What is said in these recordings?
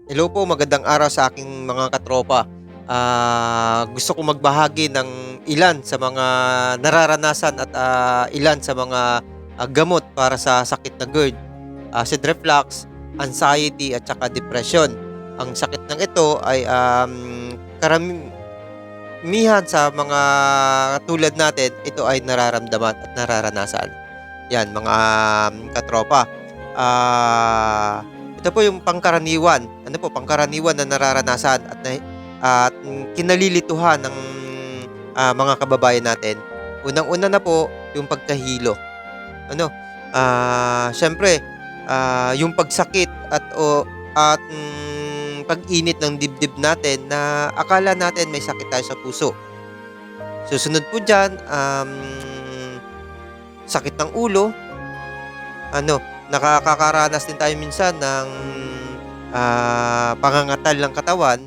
Hello po, magandang araw sa aking mga katropa. Gusto kong magbahagi ng ilan sa mga nararanasan at ilan sa mga gamot para sa sakit na GERD, acid reflux, anxiety at saka depression. Ang sakit ng ito ay karamihan sa mga tulad natin, ito ay nararamdaman at nararanasan. Yan mga katropa. Ito po yung pangkaraniwan, pangkaraniwan na nararanasan at kinalilituhan ng mga kababayan natin. Unang-una na po yung pagkahilo. Siyempre, yung pagsakit at pag-init ng dibdib natin na akala natin may sakit tayo sa puso. Susunod po diyan, sakit ng ulo. Nakakaranas din tayo minsan ng pangangatal ng katawan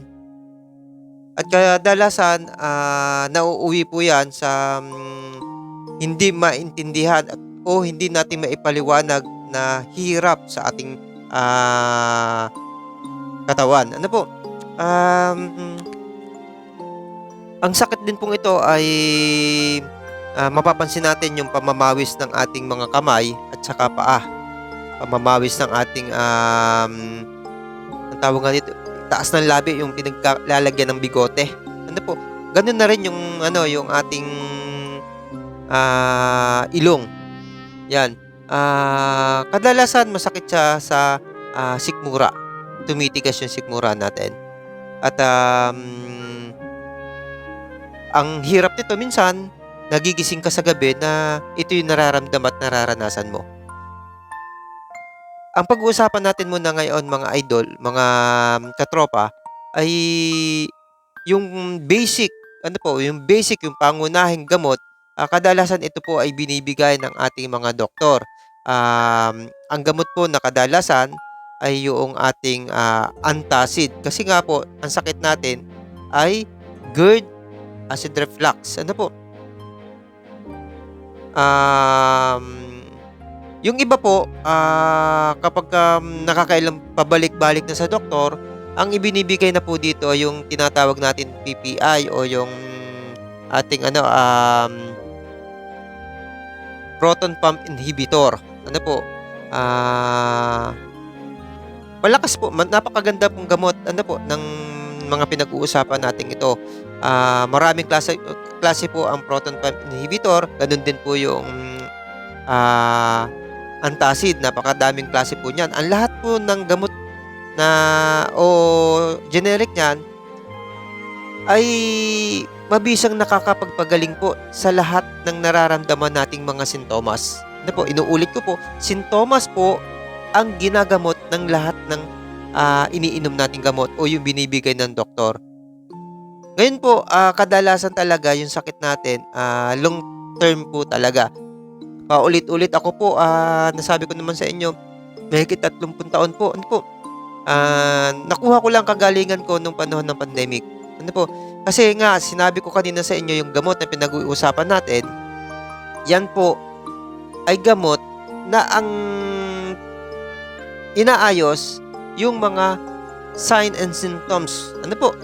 at kadalasan nauuwi po 'yan sa hindi maintindihan o hindi natin maipaliwanag na hirap sa ating katawan. Ang sakit din pong ito ay mapapansin natin yung pamamawis ng ating mga kamay at saka paa. Pamamawis ng ating ang tawag nga dito, taas ng labi, yung pinaglalagyan ng bigote. Gano'n na rin yung ating ilong. 'Yan. Kadalasan masakit siya sa sikmura. Tumitigas yung sikmura natin. At ang hirap nito minsan, nagigising ka sa gabi na ito yung nararamdaman at nararanasan mo. Ang pag-uusapan natin muna ngayon mga idol, mga katropa, ay yung basic, yung pangunahing gamot. Kadalasan ito po ay binibigay ng ating mga doktor. Ang gamot po na kadalasan ay yung ating antacid. Kasi nga po, ang sakit natin ay GERD, acid reflux. Yung iba po, kapag nakakailang pabalik-balik na sa doktor, ang ibinibigay na po dito ay yung tinatawag natin PPI o yung ating proton pump inhibitor. Malakas po, napakaganda pong gamot ng mga pinag-uusapan natin ito. Maraming klase po ang proton pump inhibitor, ganun din po yung antacid, napakadaming klase po niyan. Ang lahat po ng gamot na o generic niyan ay mabisang nakakapagpagaling po sa lahat ng nararamdaman nating mga sintomas. Inuulit ko po, sintomas po ang ginagamot ng lahat ng iniinom nating gamot o yung binibigay ng doktor. Ngayon po, kadalasan talaga yung sakit natin, long term po talaga. Paulit-ulit ako po, nasabi ko naman sa inyo, mahigit 30 taon po. Nakuha ko lang kagalingan ko nung panahon ng pandemic. Kasi nga, sinabi ko kanina sa inyo yung gamot na pinag-uusapan natin, yan po ay gamot na ang inaayos yung mga sign and symptoms.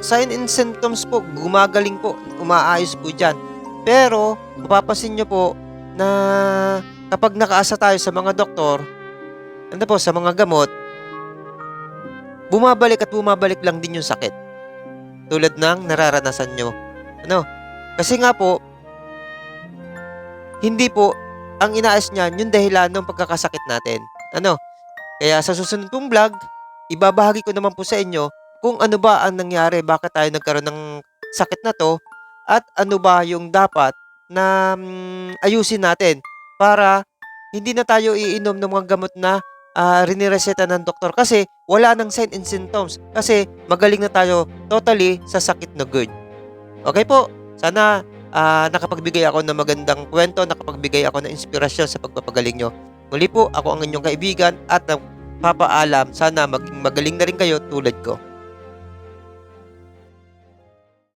Sign and symptoms po, gumagaling po, umaayos po dyan. Pero, mapapasin nyo po, na kapag nakaasa tayo sa mga doktor, sa mga gamot, bumabalik at bumabalik lang din yung sakit. Tulad ng nararanasan nyo. Kasi nga po, hindi po ang inaayos niyan yung dahilan ng pagkakasakit natin. Kaya sa susunod pong vlog, ibabahagi ko naman po sa inyo kung ano ba ang nangyari, bakit tayo nagkaroon ng sakit na to, at ano ba yung dapat na ayusin natin para hindi na tayo iinom ng mga gamot na rinireseta ng doktor kasi wala nang sign and symptoms kasi magaling na tayo totally sa sakit na GERD. Okay po, sana nakapagbigay ako ng magandang kwento, nakapagbigay ako ng inspirasyon sa pagpapagaling nyo. Muli po, ako ang inyong kaibigan at nagpapaalam, sana maging magaling na rin kayo tulad ko.